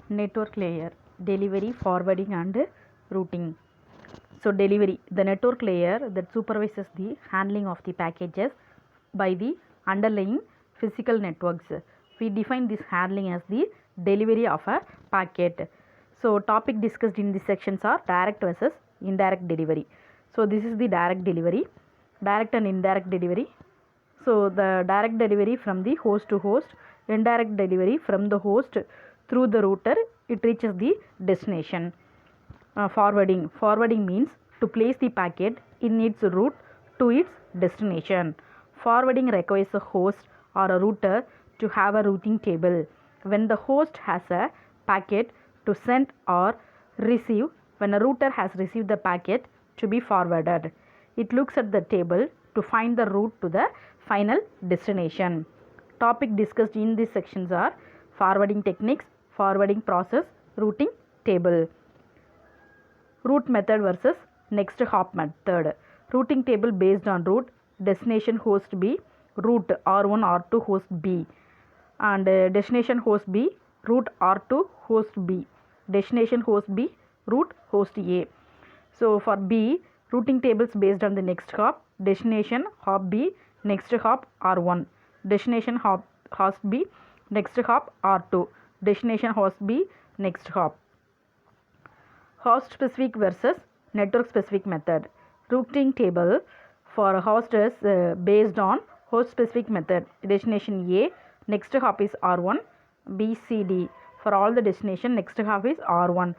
Network layer, delivery, forwarding and routing. So delivery, the network layer that supervises the handling of the packages by the underlying physical networks. We define this handling as the delivery of a packet. So topic discussed in these sections are direct versus indirect delivery. So this is the direct delivery, direct and indirect delivery. So the direct delivery from the host to host, indirect delivery from the host through the router, it reaches the destination. Forwarding means to place the packet in its route to its destination. Forwarding requires a host or a router to have a routing table. When the host has a packet to send or receive, when a router has received the packet to be forwarded, it looks at the table to find the route to the final destination. Topic discussed in these sections are forwarding techniques, forwarding process, routing table. Route method versus next hop method. Routing table based on route, destination host B, route R1 R2 host B, and destination host B, route R2 host B, destination host B, route host A. So for B, routing tables based on the next hop, destination hop B, next hop R1, destination host B, next hop R2, destination host B, next hop. Host specific versus network specific method. Routing table for host is based on host specific method. Destination A, next hop is R1, B, C, D. For all the destination, next hop is R1.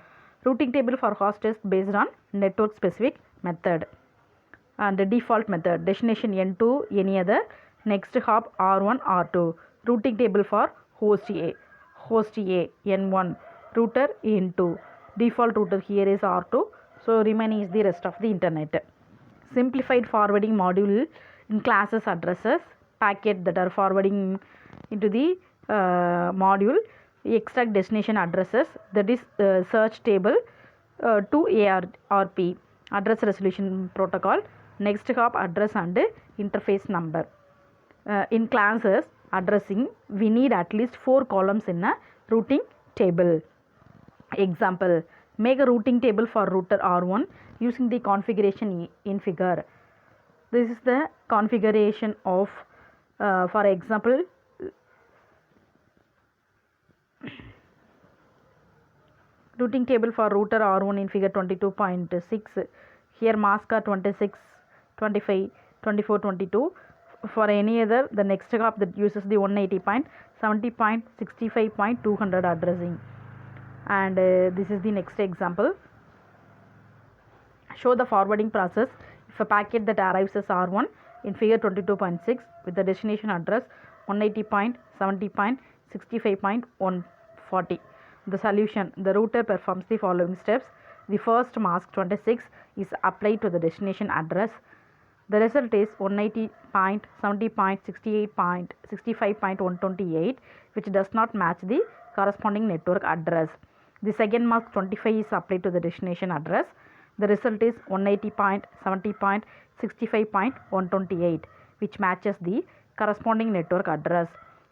Routing table for host is based on network specific method. And the default method, destination N2, any other, next hop R1, R2. Routing table for host A, N1, router N2. Default router here is R2, so remaining is the rest of the internet. Simplified forwarding module in classes addresses packet that are forwarding into the module, extract destination addresses, that is search table to ARP, address resolution protocol, next hop address and interface number. In classes addressing, we need at least 4 columns in a routing table. Example, make a routing table for router R1 using the configuration in figure. This is the configuration of, for example, routing table for router R1 in figure 22.6. Here mask are 26, 25, 24, 22. For any other, the next hop that uses the 180.70.65.200 addressing. And this is the next example. Show the forwarding process if a packet that arrives as R1 in figure 22.6 with the destination address 180.70.65.140. The solution, the router performs the following steps. The first mask 26 is applied to the destination address. The result is 180.70.68.65.128, which does not match the corresponding network address. The second mask 25 is applied to the destination address. The result is 180.70.65.128, which matches the corresponding network address.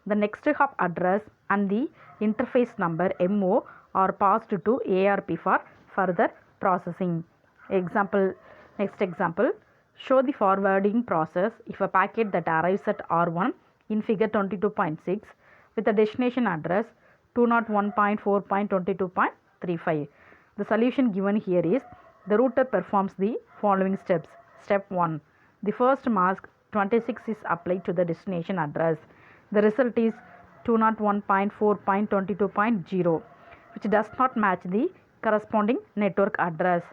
The next hop address and the interface number MO are passed to ARP for further processing. Next example. Show the forwarding process if a packet that arrives at R1 in figure 22.6 with a destination address 201.4.22.35. The solution given here is the router performs the following steps. Step 1. The first mask 26 is applied to the destination address. The result is 201.4.22.0, which does not match the corresponding network address.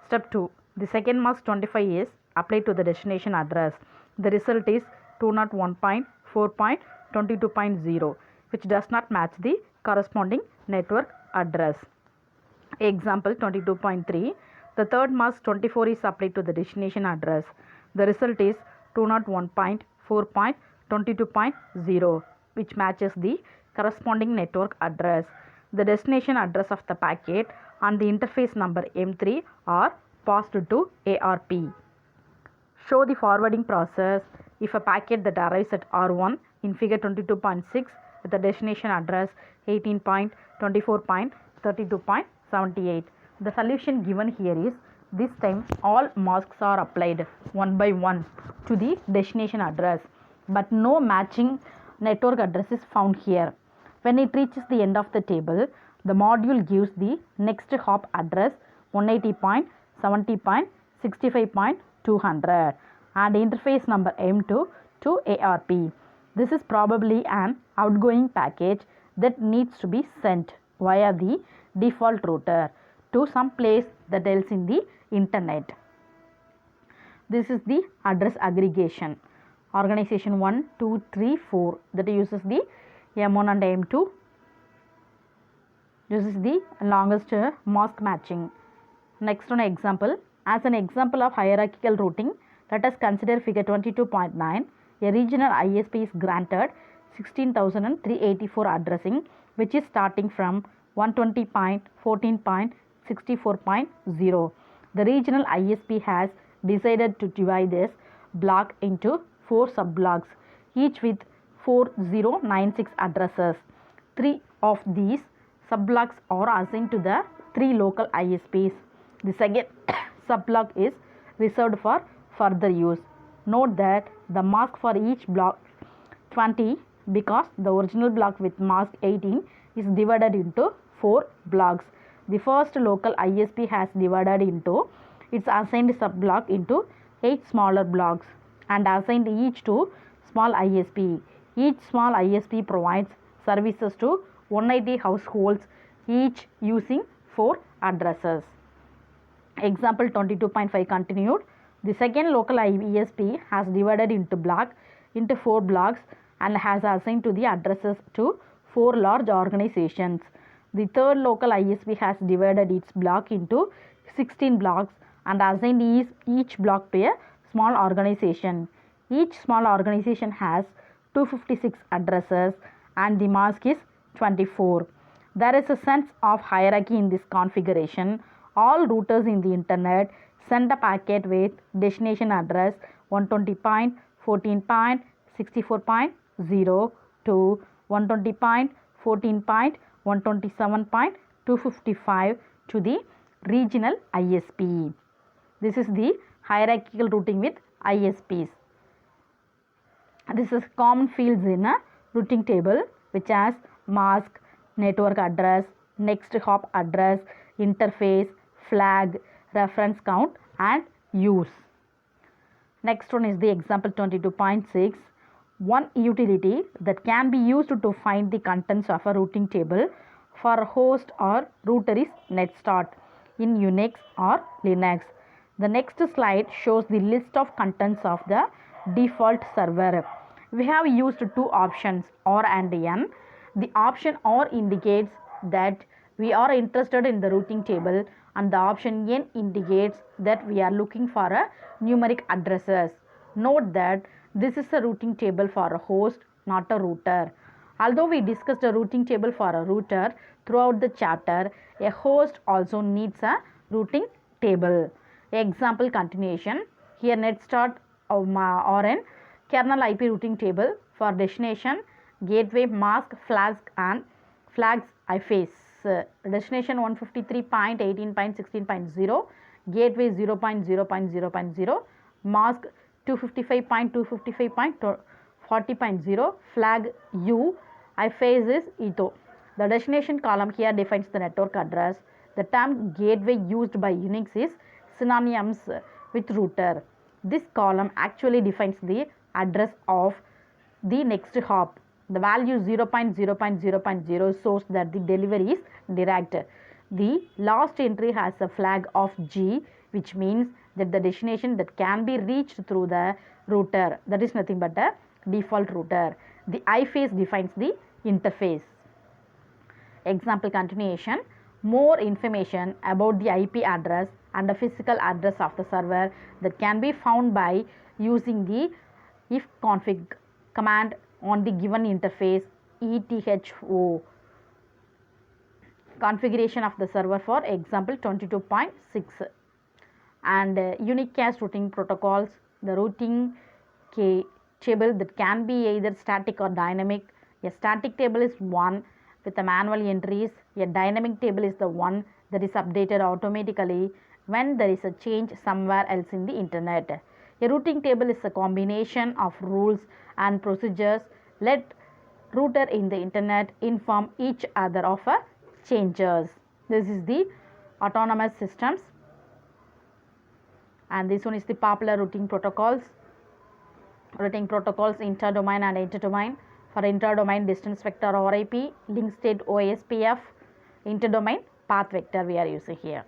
Step 2. The second mask 25 is applied to the destination address. The result is 201.4.22.0, which does not match the corresponding network address. Example 22.3. The third mask 24 is applied to the destination address. The result is 201.4.22.0, which matches the corresponding network address. The destination address of the packet and the interface number M3 are passed to ARP. Show the forwarding process if a packet that arrives at R1 in figure 22.6 with the destination address 18.24.32.78. The solution given here is, this time all masks are applied one by one to the destination address, but no matching network address is found here. When it reaches the end of the table, the module gives the next hop address 180.70.65.200 and interface number M2 to ARP. This is probably an outgoing package that needs to be sent via the default router to some place that else in the internet. This is the address aggregation. Organization 1, 2, 3, 4 that uses the M1 and M2. This is the longest mask matching. Next one example. As an example of hierarchical routing, let us consider figure 22.9. A regional ISP is granted 16,384 addressing, which is starting from 120.14.64.0. The regional ISP has decided to divide this block into 4 sub-blocks, each with 4096 addresses. 3 of these sub-blocks are assigned to the 3 local ISPs. The second sub-block is reserved for further use. Note that the mask for each block 20 because the original block with mask 18 is divided into 4 blocks. The first local ISP has divided into its assigned sub-block into 8 smaller blocks and assigned each to small ISP. Each small ISP provides services to 180 households, each using 4 addresses. Example 22.5 continued. The second local ISP has divided into 4 blocks and has assigned to the addresses to 4 large organizations. The third local ISP has divided its block into 16 blocks and assigned each block to a small organization. Each small organization has 256 addresses and the mask is 24. There is a sense of hierarchy in this configuration. All routers in the internet send a packet with destination address 120.14.64.0 to 120.14.127.255 to the regional ISP. This is the hierarchical routing with ISPs. This is common fields in a routing table which has mask, network address, next hop address, interface, flag, reference count and use. Next one is the example 22.6. One utility that can be used to find the contents of a routing table for a host or router is netstart in Unix or Linux. The next slide shows the list of contents of the default server. We have used 2 options, OR and N. The option OR indicates that we are interested in the routing table and the option N indicates that we are looking for a numeric addresses. Note that this is a routing table for a host, not a router. Although we discussed a routing table for a router throughout the chapter, a host also needs a routing table. Example continuation. Here netstart or an kernel IP routing table for destination, gateway, mask, flags and flags I face. Destination 153.18.16.0, gateway 0.0.0.0, mask 255.255.40.0, flag U, I face is Etho. The destination column here defines the network address. The term gateway used by Unix is synonymous with router. This column actually defines the address of the next hop. The value 0.0.0.0 shows that the delivery is direct. The last entry has a flag of G, which means that the destination that can be reached through the router, that is nothing but a default router. The I face defines the interface. Example continuation. More information about the IP address and the physical address of the server that can be found by using the ifconfig command on the given interface etho. Configuration of the server for example 22.6 and unicast routing protocols. The routing table that can be either static or dynamic A static table is one with the manual entries. A dynamic table is the one that is updated automatically when there is a change somewhere else in the internet. A routing table is a combination of rules and procedures. Let router in the internet inform each other of changes. This is the autonomous systems, and this one is the popular routing protocols. Interdomain and interdomain. For interdomain, distance vector RIP, link state OSPF, interdomain path vector we are using here.